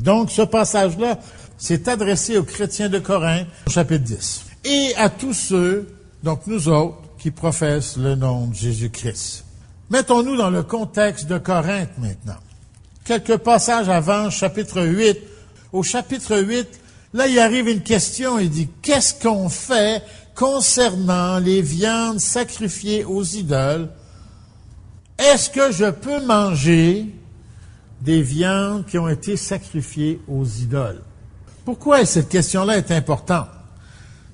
Donc, ce passage-là s'est adressé aux chrétiens de Corinthe, au chapitre 10. Et à tous ceux, donc nous autres, qui professent le nom de Jésus-Christ. Mettons-nous dans le contexte de Corinthe maintenant. Quelques passages avant, chapitre 8. Au chapitre 8, là, il arrive une question, il dit, qu'est-ce qu'on fait concernant les viandes sacrifiées aux idoles? Est-ce que je peux manger des viandes qui ont été sacrifiées aux idoles? Pourquoi cette question-là est importante?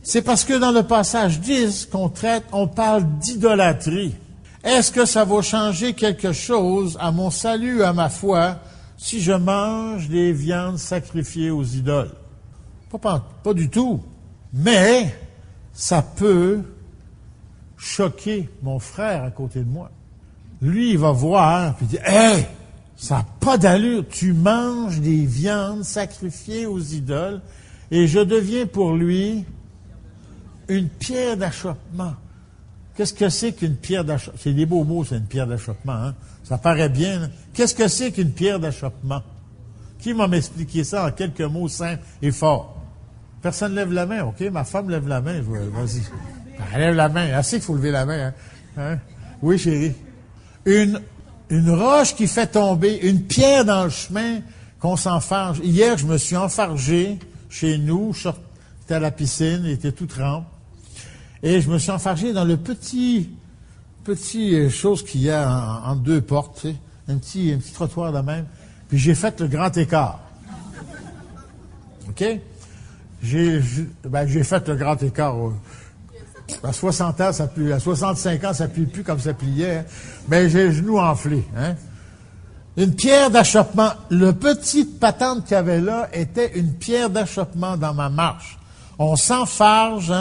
C'est parce que dans le passage 10 qu'on traite, on parle d'idolâtrie. Est-ce que ça va changer quelque chose à mon salut, à ma foi, si je mange des viandes sacrifiées aux idoles? Pas du tout. Mais ça peut choquer mon frère à côté de moi. Lui, il va voir, puis il dit, « Hey, ça n'a pas d'allure, tu manges des viandes sacrifiées aux idoles, et je deviens pour lui une pierre d'achoppement. » Qu'est-ce que c'est qu'une pierre d'achoppement? C'est des beaux mots, c'est une pierre d'achoppement, hein? Ça paraît bien, hein? Qu'est-ce que c'est qu'une pierre d'achoppement? Qui m'a m'expliqué ça en quelques mots simples et forts? Personne lève la main, OK? Ma femme lève la main, vas-y. Elle lève la main, elle sait qu'il faut lever la main, hein? Oui, chérie. Une roche qui fait tomber, une pierre dans le chemin qu'on s'enfarge. Hier, je me suis enfargé chez nous, j'étais à la piscine, il était tout trempe. Et je me suis enfargé dans le petit chose qu'il y a en deux portes, tu sais, un petit trottoir de même. Puis j'ai fait le grand écart. OK? J'ai fait le grand écart. À 60 ans, ça plie. À 65 ans, ça plie plus comme ça pliait. Hein. Mais j'ai les genoux enflés. Hein? Une pierre d'achoppement. Le petit patente qu'il y avait là était une pierre d'achoppement dans ma marche. On s'enfarge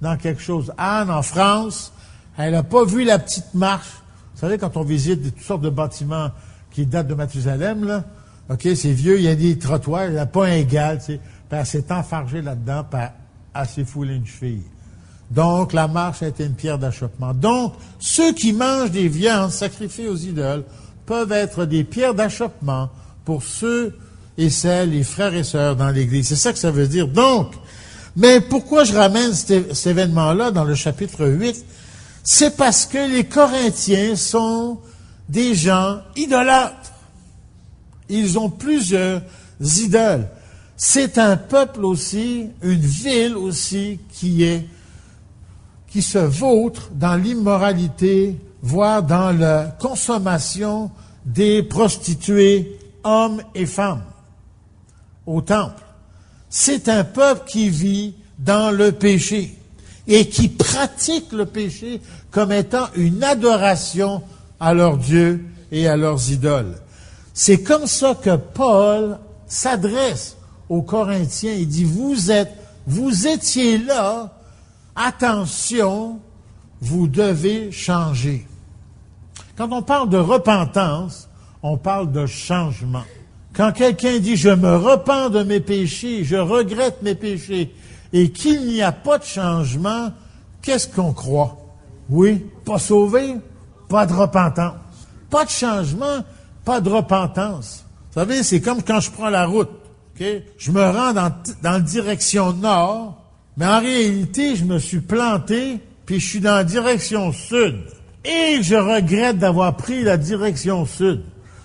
dans quelque chose. Anne, en France, elle n'a pas vu la petite marche. Vous savez, quand on visite toutes sortes de bâtiments qui datent de Mathusalem, là, OK, c'est vieux, il y a des trottoirs, il n'y a pas un égal, tu sais. Puis elle s'est enfargée là-dedans, puis elle s'est foulée une cheville. Donc, la marche a été une pierre d'achoppement. Donc, ceux qui mangent des viandes sacrifiées aux idoles peuvent être des pierres d'achoppement pour ceux et celles, les frères et sœurs dans l'Église. C'est ça que ça veut dire. Donc, mais pourquoi je ramène cet événement-là dans le chapitre 8? C'est parce que les Corinthiens sont des gens idolâtres. Ils ont plusieurs idoles. C'est un peuple aussi, une ville aussi qui se vautre dans l'immoralité, voire dans la consommation des prostituées, hommes et femmes, au temple. C'est un peuple qui vit dans le péché et qui pratique le péché comme étant une adoration à leurs dieux et à leurs idoles. C'est comme ça que Paul s'adresse aux Corinthiens. Il dit, vous étiez là, attention, vous devez changer. Quand on parle de repentance, on parle de changement. Quand quelqu'un dit, je me repens de mes péchés, je regrette mes péchés, et qu'il n'y a pas de changement, qu'est-ce qu'on croit? Oui, pas sauvé, pas de repentance. Pas de changement, pas de repentance. Vous savez, c'est comme quand je prends la route. Okay? Je me rends dans la direction nord, mais en réalité, je me suis planté, puis je suis dans la direction sud. Et je regrette d'avoir pris la direction sud.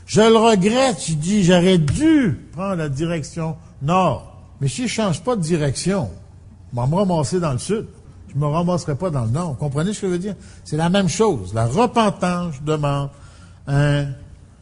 Je le regrette, je dis, j'aurais dû prendre la direction nord. Mais si je change pas de direction, je vais me ramasser dans le sud. Je me ramasserai pas dans le nord. Vous comprenez ce que je veux dire? C'est la même chose. La repentance demande un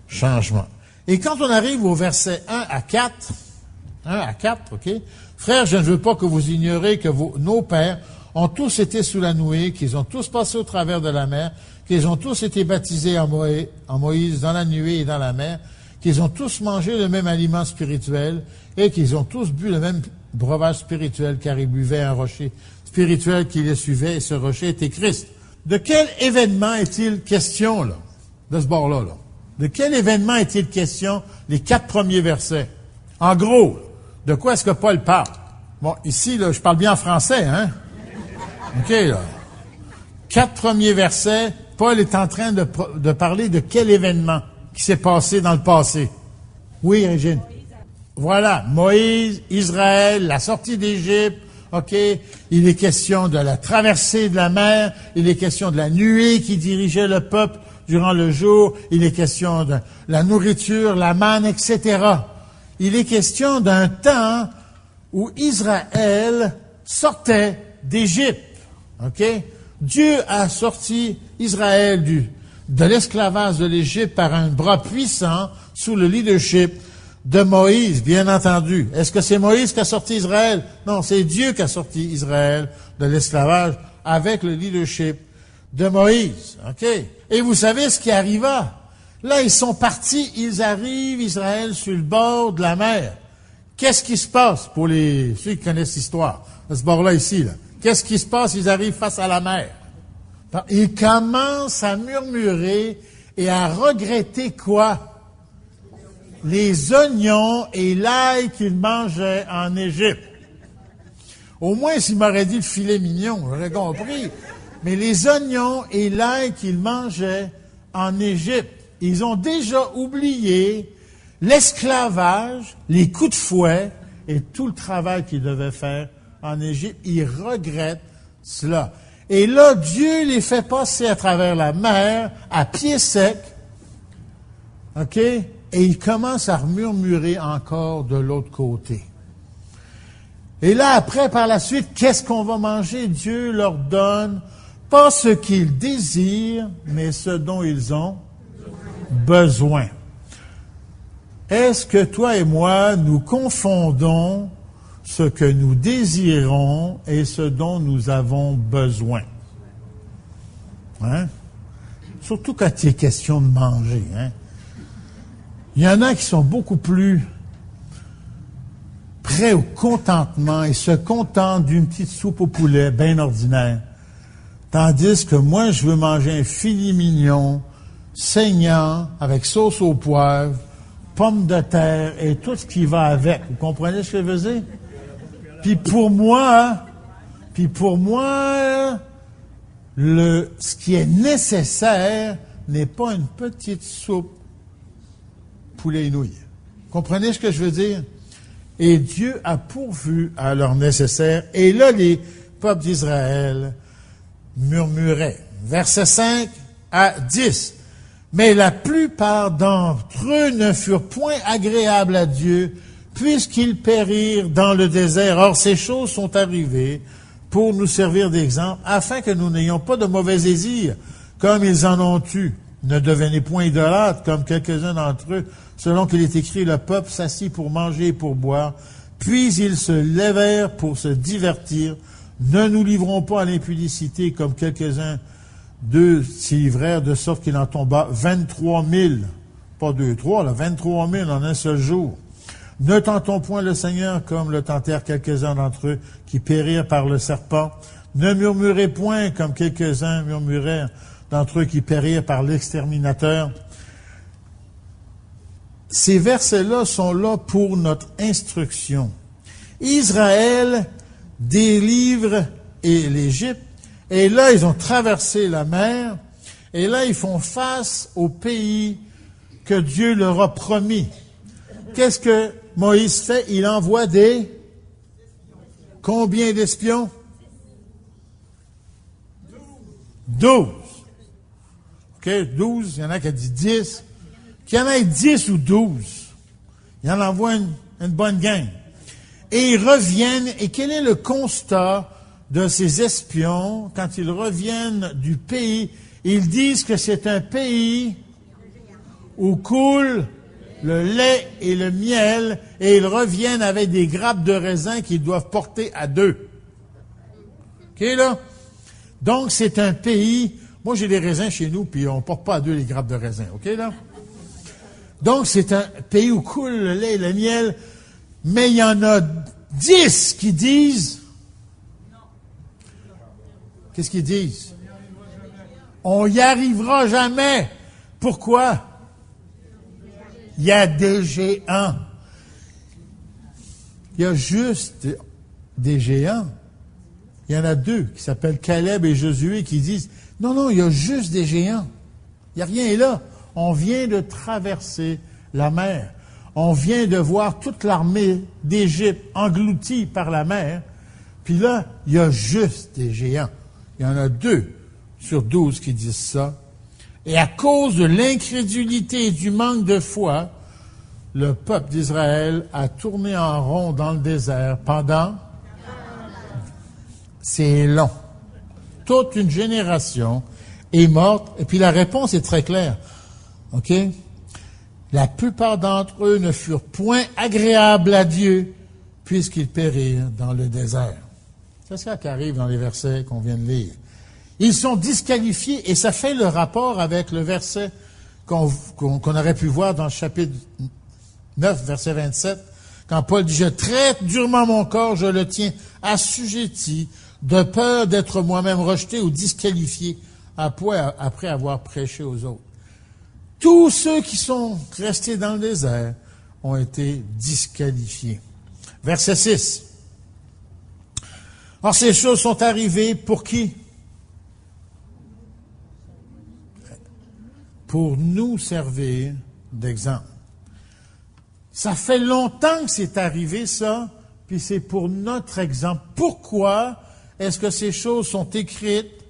changement. Et quand on arrive au verset 1 à 4, OK? Frères, je ne veux pas que vous ignoriez que nos pères ont tous été sous la nouée, qu'ils ont tous passé au travers de la mer, qu'ils ont tous été baptisés en Moïse dans la nuée et dans la mer, qu'ils ont tous mangé le même aliment spirituel et qu'ils ont tous bu le même breuvage spirituel, car ils buvaient un rocher spirituel qui les suivait, et ce rocher était Christ. De quel événement est-il question, là, de ce bord-là, là? De quel événement est-il question, les 4 premiers versets? En gros, de quoi est-ce que Paul parle? Bon, ici, là, je parle bien en français, hein? OK, là. 4 premiers versets, Paul est en train de parler de quel événement qui s'est passé dans le passé. Oui, Régine? Voilà, Moïse, Israël, la sortie d'Égypte, OK? Il est question de la traversée de la mer, il est question de la nuée qui dirigeait le peuple durant le jour, il est question de la nourriture, la manne, etc. Il est question d'un temps où Israël sortait d'Égypte, OK? Dieu a sorti Israël de l'esclavage de l'Égypte par un bras puissant sous le leadership de Moïse, bien entendu. Est-ce que c'est Moïse qui a sorti Israël? Non, c'est Dieu qui a sorti Israël de l'esclavage avec le leadership de Moïse. OK? Et vous savez ce qui arriva? Là, ils sont partis, ils arrivent, Israël, sur le bord de la mer. Qu'est-ce qui se passe pour ceux qui connaissent l'histoire? À ce bord-là, ici, là. Qu'est-ce qui se passe? Ils arrivent face à la mer. Ils commencent à murmurer et à regretter quoi? Les oignons et l'ail qu'ils mangeaient en Égypte. Au moins, s'ils m'auraient dit le filet mignon, j'aurais compris. Mais les oignons et l'ail qu'ils mangeaient en Égypte, ils ont déjà oublié l'esclavage, les coups de fouet et tout le travail qu'ils devaient faire en Égypte. Ils regrettent cela. Et là, Dieu les fait passer à travers la mer à pied sec. OK? Et ils commencent à murmurer encore de l'autre côté. Et là, après, par la suite, qu'est-ce qu'on va manger? Dieu leur donne pas ce qu'ils désirent, mais ce dont ils ont besoin. Est-ce que toi et moi, nous confondons ce que nous désirons et ce dont nous avons besoin? Hein? Surtout quand il est question de manger. Hein? Il y en a qui sont beaucoup plus prêts au contentement et se contentent d'une petite soupe au poulet bien ordinaire. Tandis que moi, je veux manger un filet mignon, saignant, avec sauce au poivre, pommes de terre et tout ce qui va avec. Vous comprenez ce que je veux dire? Puis pour moi, ce qui est nécessaire n'est pas une petite soupe poulet et nouilles. Comprenez ce que je veux dire? Et Dieu a pourvu à leur nécessaire. Et là, les peuples d'Israël murmuraient. Versets 5 à 10. Mais la plupart d'entre eux ne furent point agréables à Dieu, puisqu'ils périrent dans le désert. Or, ces choses sont arrivées pour nous servir d'exemple, afin que nous n'ayons pas de mauvais désirs, comme ils en ont eu. Ne devenez point idolâtres, comme quelques-uns d'entre eux, selon qu'il est écrit, le peuple s'assit pour manger et pour boire, puis ils se levèrent pour se divertir. Ne nous livrons pas à l'impudicité, comme quelques-uns d'eux s'y livrèrent, de sorte qu'il en tomba 23 000, pas 2, 3, là, 23 000 en un seul jour. Ne tentons point le Seigneur comme le tentèrent quelques-uns d'entre eux qui périrent par le serpent. Ne murmurez point comme quelques-uns murmurèrent d'entre eux qui périrent par l'exterminateur. Ces versets-là sont là pour notre instruction. Israël délivre l'Égypte, et là, ils ont traversé la mer, et là, ils font face au pays que Dieu leur a promis. Qu'est-ce que Moïse fait? Il envoie combien d'espions? 12. OK, 12, il y en a qui a dit 10. Qu'il y en ait 10 ou 12, il en envoie une bonne gang. Et ils reviennent, et quel est le constat de ces espions quand ils reviennent du pays? Ils disent que c'est un pays où coule le lait et le miel, et ils reviennent avec des grappes de raisin qu'ils doivent porter à 2. OK, là? Donc, c'est un pays... Moi, j'ai des raisins chez nous, puis on ne porte pas à 2 les grappes de raisin. OK, là? Donc, c'est un pays où coule le lait et le miel, mais il y en a 10 qui disent... Qu'est-ce qu'ils disent? On n'y arrivera jamais. Pourquoi? Il y a des géants. Il y a juste des géants. Il y en a 2 qui s'appellent Caleb et Josué qui disent, non, il y a juste des géants. Il n'y a rien là. On vient de traverser la mer. on vient de voir toute l'armée d'Égypte engloutie par la mer, puis là, il y a juste des géants. Il y en a 2 sur 12 qui disent ça. Et à cause de l'incrédulité et du manque de foi, le peuple d'Israël a tourné en rond dans le désert pendant... C'est long. Toute une génération est morte. Et puis la réponse est très claire. OK? La plupart d'entre eux ne furent point agréables à Dieu, puisqu'ils périrent dans le désert. C'est ça qui arrive dans les versets qu'on vient de lire. Ils sont disqualifiés, et ça fait le rapport avec le verset qu'on aurait pu voir dans le chapitre 9, verset 27, quand Paul dit « Je traite durement mon corps, je le tiens assujetti, de peur d'être moi-même rejeté ou disqualifié après avoir prêché aux autres. » Tous ceux qui sont restés dans le désert ont été disqualifiés. Verset 6. Or, ces choses sont arrivées pour qui? Pour nous servir d'exemple. Ça fait longtemps que c'est arrivé, ça, puis c'est pour notre exemple. Pourquoi est-ce que ces choses sont écrites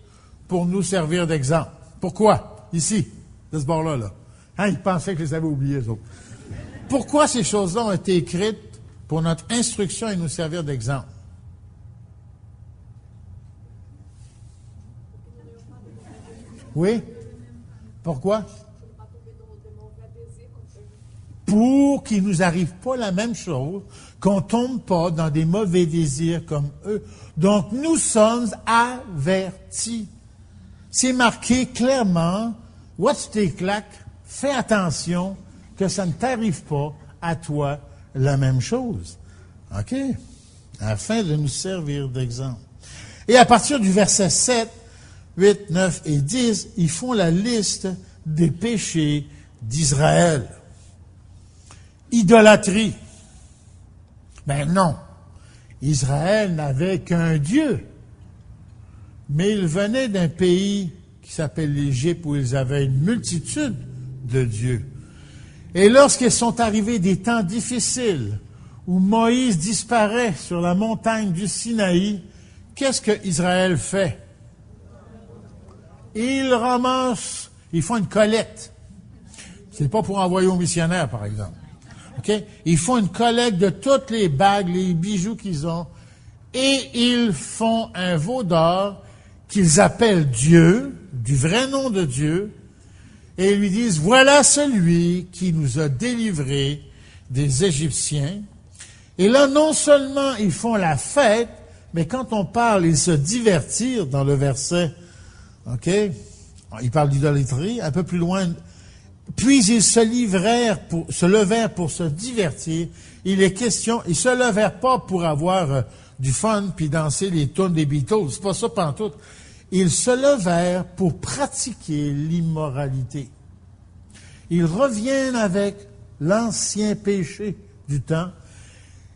pour nous servir d'exemple? Pourquoi? Ici, de ce bord-là, là. Hein, ils pensaient que je les avais oubliés, eux autres. Pourquoi ces choses-là ont été écrites pour notre instruction et nous servir d'exemple? Oui? Pourquoi? Pour qu'il ne nous arrive pas la même chose, qu'on ne tombe pas dans des mauvais désirs comme eux. Donc, nous sommes avertis. C'est marqué clairement, watch tes claques, fais attention que ça ne t'arrive pas à toi la même chose. OK? Afin de nous servir d'exemple. Et à partir du verset 7, 8, 9 et 10, ils font la liste des péchés d'Israël. Idolâtrie. Ben non. Israël n'avait qu'un Dieu. Mais il venait d'un pays qui s'appelle l'Égypte où ils avaient une multitude de dieux. Et lorsqu'ils sont arrivés des temps difficiles, où Moïse disparaît sur la montagne du Sinaï, qu'est-ce que Israël fait? Ils ramassent, ils font une collecte. C'est pas pour envoyer aux missionnaires, par exemple. Okay? Ils font une collecte de toutes les bagues, les bijoux qu'ils ont, et ils font un veau d'or qu'ils appellent Dieu, du vrai nom de Dieu, et ils lui disent, voilà celui qui nous a délivrés des Égyptiens. Et là, non seulement ils font la fête, mais quand on parle, ils se divertirent dans le verset, OK? Ils parlent d'idolâtrie, un peu plus loin. Puis ils se levèrent pour se divertir. Il est question, ils se levèrent pas pour avoir du fun puis danser les tunes des Beatles. C'est pas ça pantoute. Ils se levèrent pour pratiquer l'immoralité. Ils reviennent avec l'ancien péché du temps.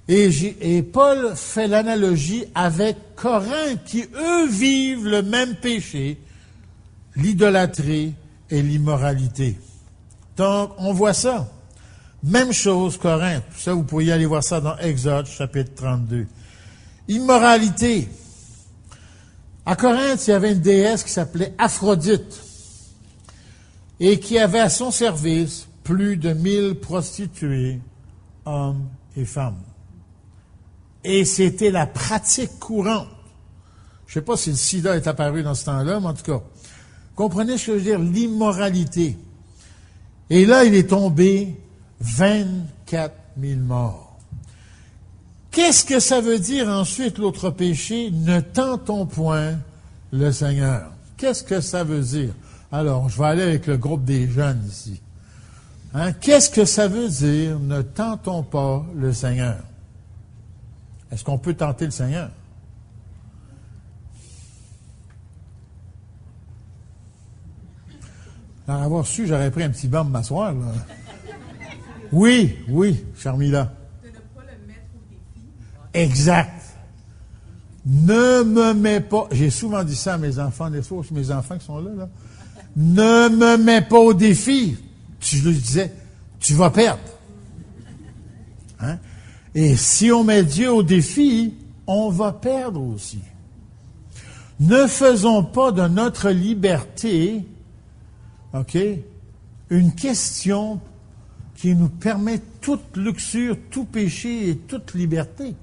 Et Paul fait l'analogie avec Corinthe, qui, eux, vivent le même péché, l'idolâtrie et l'immoralité. Donc, on voit ça. Même chose, Corinthe. Ça, vous pourriez aller voir ça dans Exode, chapitre 32. Immoralité. À Corinthe, il y avait une déesse qui s'appelait Aphrodite et qui avait à son service plus de 1000 prostituées, hommes et femmes. Et c'était la pratique courante. Je ne sais pas si le sida est apparu dans ce temps-là, mais en tout cas, comprenez ce que je veux dire, l'immoralité. Et là, il est tombé 24 000 morts. Qu'est-ce que ça veut dire ensuite, l'autre péché? Ne tentons point le Seigneur. Qu'est-ce que ça veut dire? Alors, je vais aller avec le groupe des jeunes ici. Hein? Qu'est-ce que ça veut dire, ne tentons pas le Seigneur? Est-ce qu'on peut tenter le Seigneur? Alors, avoir su, j'aurais pris un petit banc de m'asseoir, là. Oui, Charmila. De ne pas le mettre au défi. Exact. Ne me mets pas, j'ai souvent dit ça à mes enfants, des fois, mes enfants qui sont là. Ne me mets pas au défi. Je lui disais, tu vas perdre. Et si on met Dieu au défi, on va perdre aussi. Ne faisons pas de notre liberté, OK, une question qui nous permet toute luxure, tout péché et toute liberté.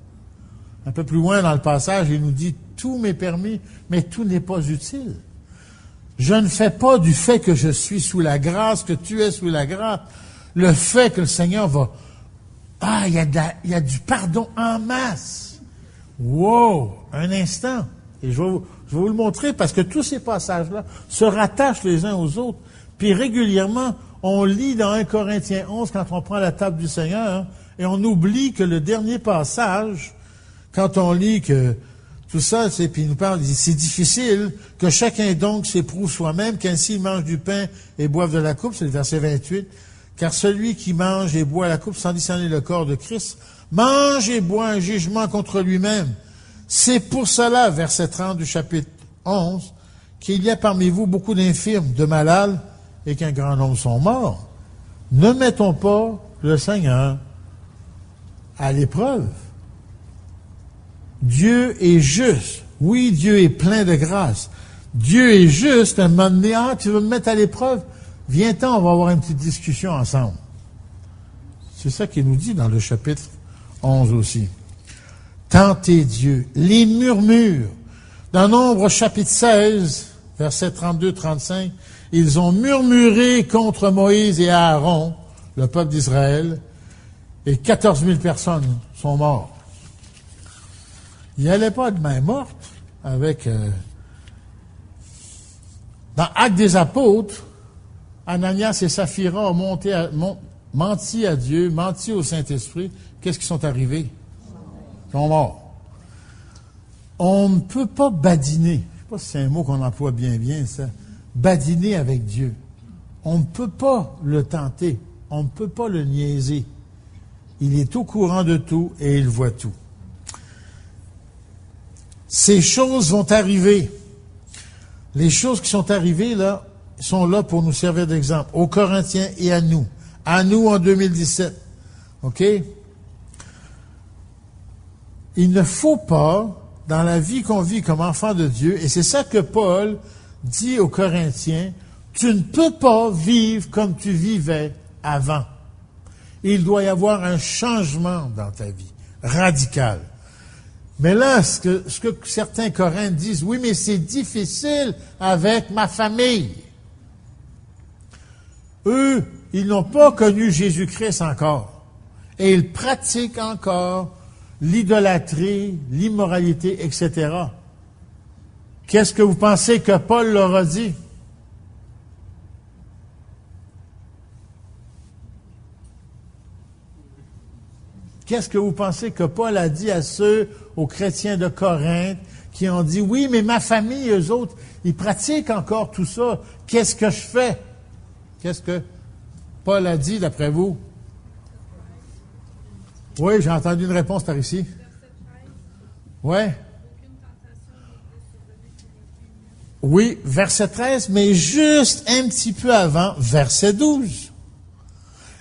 Un peu plus loin dans le passage, il nous dit « Tout m'est permis, mais tout n'est pas utile. Je ne fais pas du fait que je suis sous la grâce, que tu es sous la grâce, le fait que le Seigneur va... Ah, il y a du pardon en masse. Wow! Un instant. Et je vais vous le montrer parce que tous ces passages-là se rattachent les uns aux autres. Puis régulièrement, on lit dans 1 Corinthiens 11 quand on prend la table du Seigneur, hein, et on oublie que le dernier passage, quand on lit que tout ça, puis il nous parle, il dit, c'est difficile que chacun donc s'éprouve soi-même, qu'ainsi il mange du pain et boive de la coupe, c'est le verset 28, car celui qui mange et boit la coupe sans discerner le corps de Christ, mange et boit un jugement contre lui-même. C'est pour cela, verset 30 du chapitre 11, qu'il y a parmi vous beaucoup d'infirmes, de malades, et qu'un grand nombre sont morts. Ne mettons pas le Seigneur à l'épreuve. Dieu est juste. Oui, Dieu est plein de grâce. Dieu est juste. À un moment donné, tu veux me mettre à l'épreuve? Viens-t'en, on va avoir une petite discussion ensemble. C'est ça qu'il nous dit dans le chapitre 11 aussi. Tentez Dieu. Les murmures. Dans Nombre chapitre 16, versets 32-35, ils ont murmuré contre Moïse et Aaron, le peuple d'Israël, et 14 000 personnes sont mortes. Il n'y allait pas de main morte avec... Dans Actes des Apôtres, Ananias et Saphira ont menti à Dieu, menti au Saint-Esprit. Qu'est-ce qui sont arrivés? Ils sont morts. On ne peut pas badiner. Je ne sais pas si c'est un mot qu'on emploie bien, ça. Badiner avec Dieu. On ne peut pas le tenter. On ne peut pas le niaiser. Il est au courant de tout et il voit tout. Ces choses vont arriver. Les choses qui sont arrivées, là, sont là pour nous servir d'exemple. Aux Corinthiens et à nous. À nous en 2017. OK? Il ne faut pas, dans la vie qu'on vit comme enfant de Dieu, et c'est ça que Paul dit aux Corinthiens, tu ne peux pas vivre comme tu vivais avant. Il doit y avoir un changement dans ta vie, radical. Mais là, ce que certains Corinthiens disent, oui, mais c'est difficile avec ma famille. Eux, ils n'ont pas connu Jésus-Christ encore. Et ils pratiquent encore l'idolâtrie, l'immoralité, etc. Qu'est-ce que vous pensez que Paul leur a dit? Qu'est-ce que vous pensez que Paul a dit à ceux, aux chrétiens de Corinthe, qui ont dit, oui, mais ma famille, eux autres, ils pratiquent encore tout ça. Qu'est-ce que je fais? Qu'est-ce que Paul a dit, d'après vous? Oui, j'ai entendu une réponse par ici. Oui. Oui, verset 13, mais juste un petit peu avant, verset 12.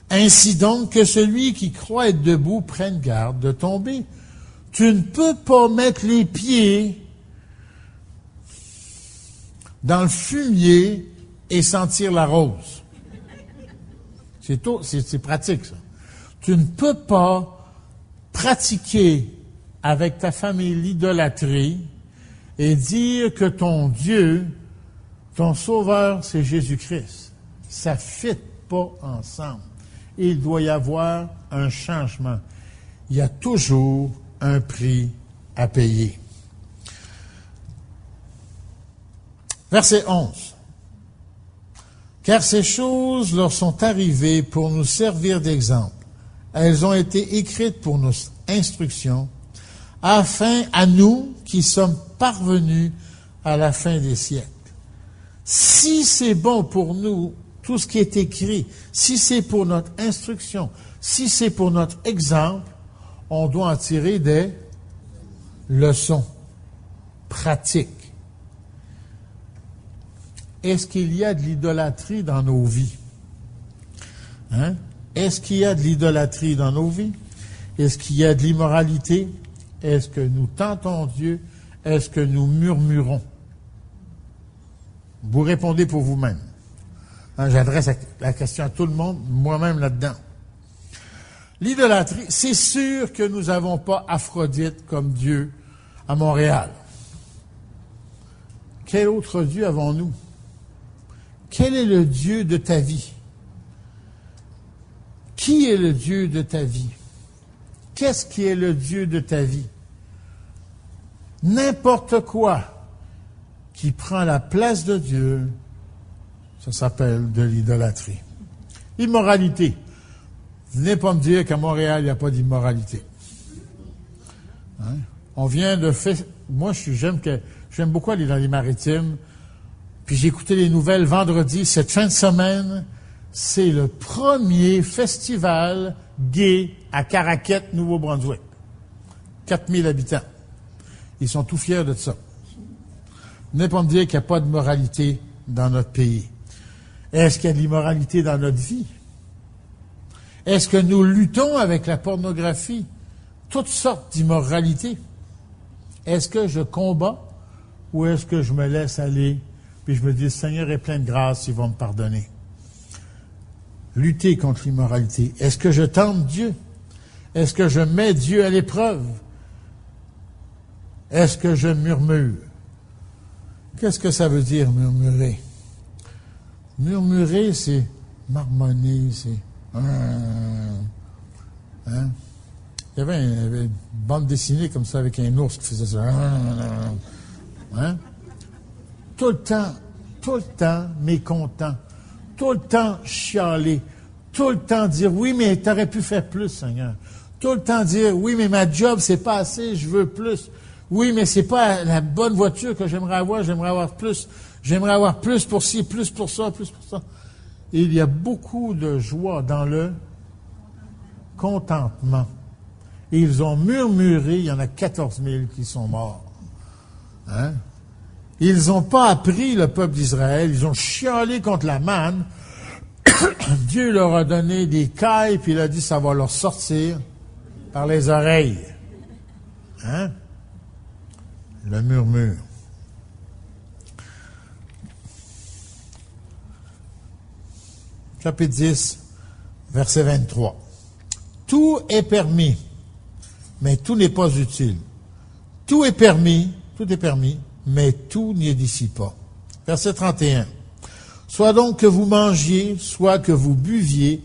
Ainsi donc que celui qui croit être debout prenne garde de tomber. Tu ne peux pas mettre les pieds dans le fumier et sentir la rose. C'est pratique, ça. Tu ne peux pas pratiquer avec ta famille l'idolâtrie et dire que ton Dieu, ton Sauveur, c'est Jésus-Christ. Ça ne fit pas ensemble. Il doit y avoir un changement. Il y a toujours un prix à payer. Verset 11. Car ces choses leur sont arrivées pour nous servir d'exemple. Elles ont été écrites pour nos instructions, afin, à nous qui sommes parvenus à la fin des siècles. Si c'est bon pour nous, tout ce qui est écrit, si c'est pour notre instruction, si c'est pour notre exemple, on doit en tirer des leçons pratiques. Est-ce qu'il y a de l'idolâtrie dans nos vies? Hein? Est-ce qu'il y a de l'idolâtrie dans nos vies? Est-ce qu'il y a de l'immoralité? Est-ce que nous tentons Dieu? Est-ce que nous murmurons? Vous répondez pour vous-même. Hein, j'adresse la question à tout le monde, moi-même là-dedans. L'idolâtrie, c'est sûr que nous n'avons pas Aphrodite comme Dieu à Montréal. Quel autre Dieu avons-nous? Quel est le Dieu de ta vie? Qui est le Dieu de ta vie? Qu'est-ce qui est le Dieu de ta vie? N'importe quoi qui prend la place de Dieu, ça s'appelle de l'idolâtrie. Immoralité. Venez pas me dire qu'à Montréal, il n'y a pas d'immoralité. Hein? On vient de faire... Moi, j'aime beaucoup aller dans les maritimes. Puis j'ai écouté les nouvelles vendredi. Cette fin de semaine, c'est le premier festival gay à Caraquette, Nouveau-Brunswick. 4000 habitants. Ils sont tout fiers de ça. Venez pas me dire qu'il n'y a pas de moralité dans notre pays. Est-ce qu'il y a de l'immoralité dans notre vie? Est-ce que nous luttons avec la pornographie? Toutes sortes d'immoralité. Est-ce que je combats ou est-ce que je me laisse aller puis je me dis, le Seigneur est plein de grâce, il va me pardonner? Lutter contre l'immoralité. Est-ce que je tente Dieu? Est-ce que je mets Dieu à l'épreuve? Est-ce que je murmure? Qu'est-ce que ça veut dire, murmurer? Murmurer, c'est marmonner, c'est... Hein? Il y avait une bande dessinée comme ça avec un ours qui faisait ça. Hein? Tout le temps mécontent, tout le temps chialer, tout le temps dire oui, mais tu aurais pu faire plus, Seigneur. Tout le temps dire oui, mais ma job, c'est pas assez, je veux plus. Oui, mais c'est pas la bonne voiture que j'aimerais avoir plus. J'aimerais avoir plus pour ci, plus pour ça, plus pour ça. Et il y a beaucoup de joie dans le contentement. Et ils ont murmuré, il y en a 14 000 qui sont morts. Hein? Ils n'ont pas appris, le peuple d'Israël, ils ont chialé contre la manne. Dieu leur a donné des cailles, puis il a dit ça va leur sortir par les oreilles. Hein? Le murmure. Chapitre 10, verset 23. Tout est permis, mais tout n'est pas utile. Tout est permis, mais tout n'édifie pas. Verset 31. Soit donc que vous mangiez, soit que vous buviez,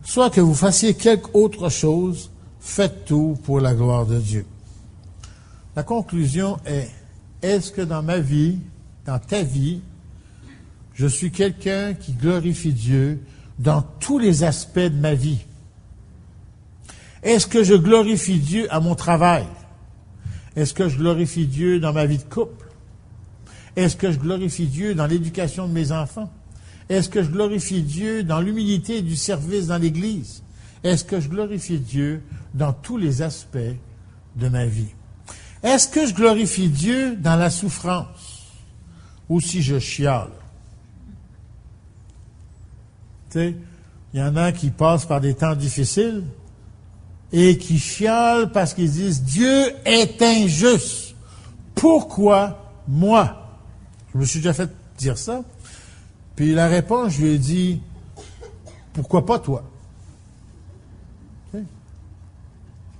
soit que vous fassiez quelque autre chose, faites tout pour la gloire de Dieu. La conclusion est-ce que dans ma vie, dans ta vie, je suis quelqu'un qui glorifie Dieu dans tous les aspects de ma vie? Est-ce que je glorifie Dieu à mon travail? Est-ce que je glorifie Dieu dans ma vie de couple? Est-ce que je glorifie Dieu dans l'éducation de mes enfants? Est-ce que je glorifie Dieu dans l'humilité du service dans l'Église? Est-ce que je glorifie Dieu dans tous les aspects de ma vie? Est-ce que je glorifie Dieu dans la souffrance? Ou si je chiale? Tu sais, il y en a qui passent par des temps difficiles et qui chialent parce qu'ils disent « Dieu est injuste. Pourquoi moi? » Je me suis déjà fait dire ça. Puis la réponse, je lui ai dit « Pourquoi pas toi? »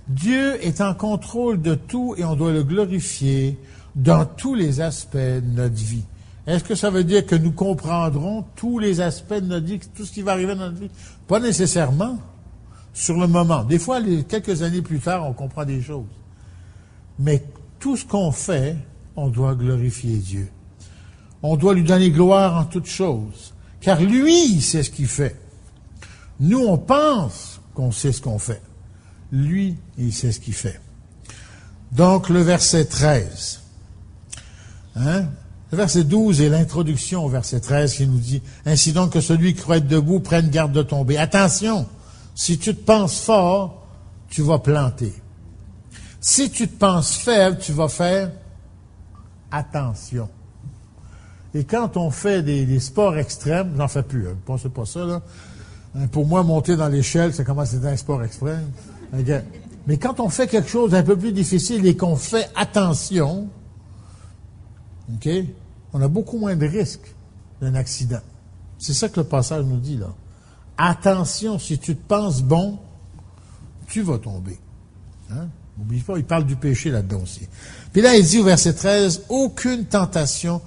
Dieu est en contrôle de tout et on doit le glorifier dans tous les aspects de notre vie. Est-ce que ça veut dire que nous comprendrons tous les aspects de notre vie, tout ce qui va arriver dans notre vie? Pas nécessairement. Sur le moment. Des fois, quelques années plus tard, on comprend des choses. Mais tout ce qu'on fait, on doit glorifier Dieu. On doit lui donner gloire en toutes choses. Car lui, il sait ce qu'il fait. Nous, on pense qu'on sait ce qu'on fait. Lui, il sait ce qu'il fait. Donc, le verset 13. Le verset 12 est l'introduction au verset 13 qui nous dit « Ainsi donc que celui qui croit être debout prenne garde de tomber. » Attention! Si tu te penses fort, tu vas planter. Si tu te penses faible, tu vas faire attention. Et quand on fait des sports extrêmes, j'en fais plus, ne pensez pas ça, là. Pour moi, monter dans l'échelle, ça commence à être un sport extrême. Okay. Mais quand on fait quelque chose d'un peu plus difficile et qu'on fait attention, OK, on a beaucoup moins de risques d'un accident. C'est ça que le passage nous dit, là. Attention, si tu te penses bon, tu vas tomber. Hein? N'oublie pas, il parle du péché là-dedans aussi. Puis là, il dit au verset 13, « Aucune tentation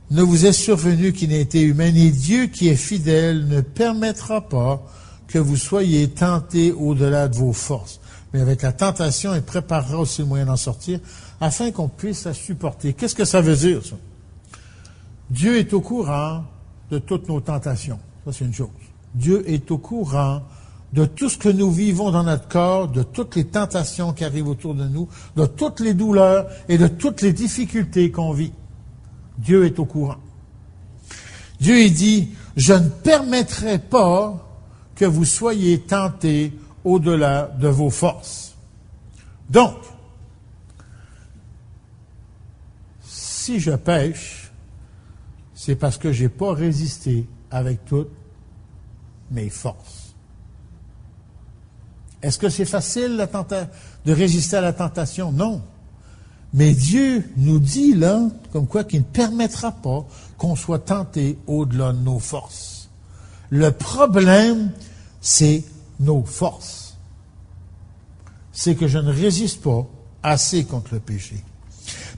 ne vous est survenue qui n'ait été humaine, et Dieu qui est fidèle ne permettra pas que vous soyez tentés au-delà de vos forces. Mais avec la tentation, il préparera aussi le moyen d'en sortir, afin qu'on puisse la supporter. » Qu'est-ce que ça veut dire, ça? Dieu est au courant de toutes nos tentations. Ça, c'est une chose. Dieu est au courant de tout ce que nous vivons dans notre corps, de toutes les tentations qui arrivent autour de nous, de toutes les douleurs et de toutes les difficultés qu'on vit. Dieu est au courant. Dieu, il dit, « Je ne permettrai pas que vous soyez tentés au-delà de vos forces. » Donc, si je pêche, c'est parce que je n'ai pas résisté avec toutes mes forces. Est-ce que c'est facile de résister à la tentation? Non. Mais Dieu nous dit là, comme quoi, qu'il ne permettra pas qu'on soit tenté au-delà de nos forces. Le problème, c'est nos forces. C'est que je ne résiste pas assez contre le péché.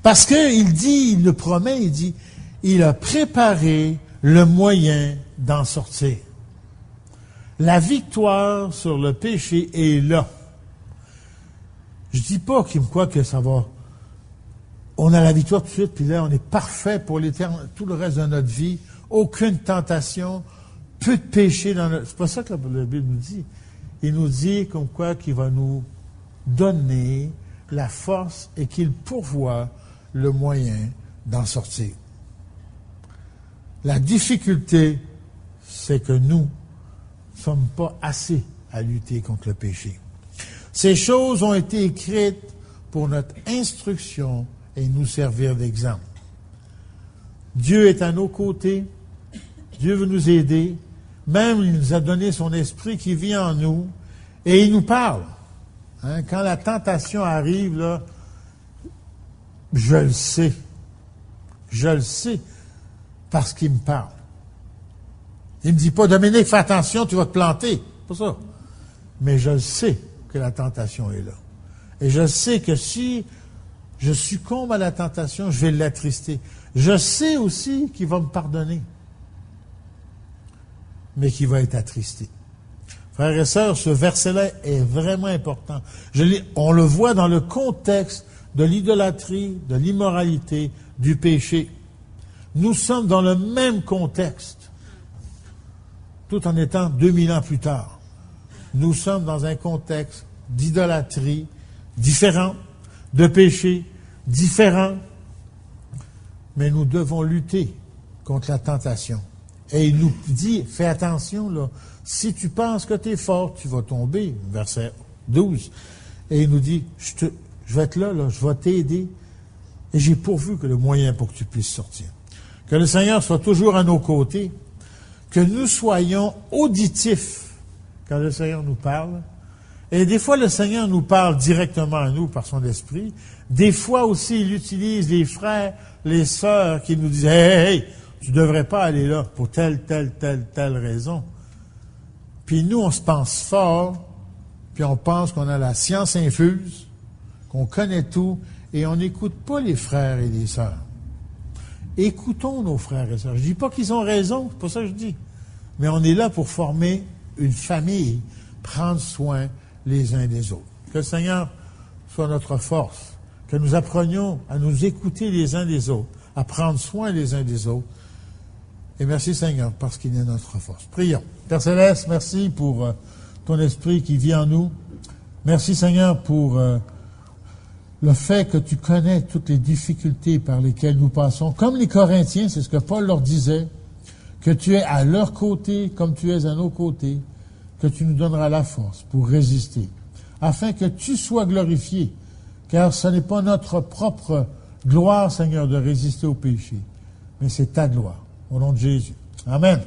Parce qu'il dit, il le promet, il dit, il a préparé le moyen d'en sortir. La victoire sur le péché est là. Je dis pas que ça va. On a la victoire tout de suite, puis là, on est parfait pour tout le reste de notre vie. Aucune tentation, peu de péché dans notre... C'est pas ça que la Bible nous dit. Il nous dit comme quoi qu'il va nous donner la force et qu'il pourvoit le moyen d'en sortir. La difficulté, c'est que nous ne sommes pas assez à lutter contre le péché. Ces choses ont été écrites pour notre instruction et nous servir d'exemple. Dieu est à nos côtés. Dieu veut nous aider. Même, il nous a donné son esprit qui vit en nous et il nous parle. Hein, quand la tentation arrive, là, je le sais. Je le sais parce qu'il me parle. Il ne me dit pas, Dominique, fais attention, tu vas te planter. Pas ça. Mais je le sais que la tentation est là. Et je sais que si je succombe à la tentation, je vais l'attrister. Je sais aussi qu'il va me pardonner, mais qu'il va être attristé. Frères et sœurs, ce verset-là est vraiment important. On le voit dans le contexte de l'idolâtrie, de l'immoralité, du péché. Nous sommes dans le même contexte, tout en étant 2000 ans plus tard. Nous sommes dans un contexte d'idolâtrie différent, de péché différent, mais nous devons lutter contre la tentation. Et il nous dit, fais attention, là, si tu penses que tu es fort, tu vas tomber, verset 12. Et il nous dit, je vais être là, je vais t'aider, et j'ai pourvu que le moyen pour que tu puisses sortir. Que le Seigneur soit toujours à nos côtés, que nous soyons auditifs quand le Seigneur nous parle. Et des fois, le Seigneur nous parle directement à nous par son esprit. Des fois aussi, il utilise les frères, les sœurs qui nous disent « Hey, tu ne devrais pas aller là pour telle raison. » Puis nous, on se pense fort, puis on pense qu'on a la science infuse, qu'on connaît tout, et on n'écoute pas les frères et les sœurs. Écoutons nos frères et sœurs. Je ne dis pas qu'ils ont raison, c'est pas ça que je dis. Mais on est là pour former une famille, prendre soin les uns des autres. Que le Seigneur soit notre force, que nous apprenions à nous écouter les uns des autres, à prendre soin les uns des autres. Et merci Seigneur, parce qu'il est notre force. Prions. Père Céleste, merci pour ton esprit qui vit en nous. Merci Seigneur pour le fait que tu connais toutes les difficultés par lesquelles nous passons. Comme les Corinthiens, c'est ce que Paul leur disait, que tu es à leur côté comme tu es à nos côtés, que tu nous donneras la force pour résister, afin que tu sois glorifié, car ce n'est pas notre propre gloire, Seigneur, de résister au péché, mais c'est ta gloire. Au nom de Jésus. Amen.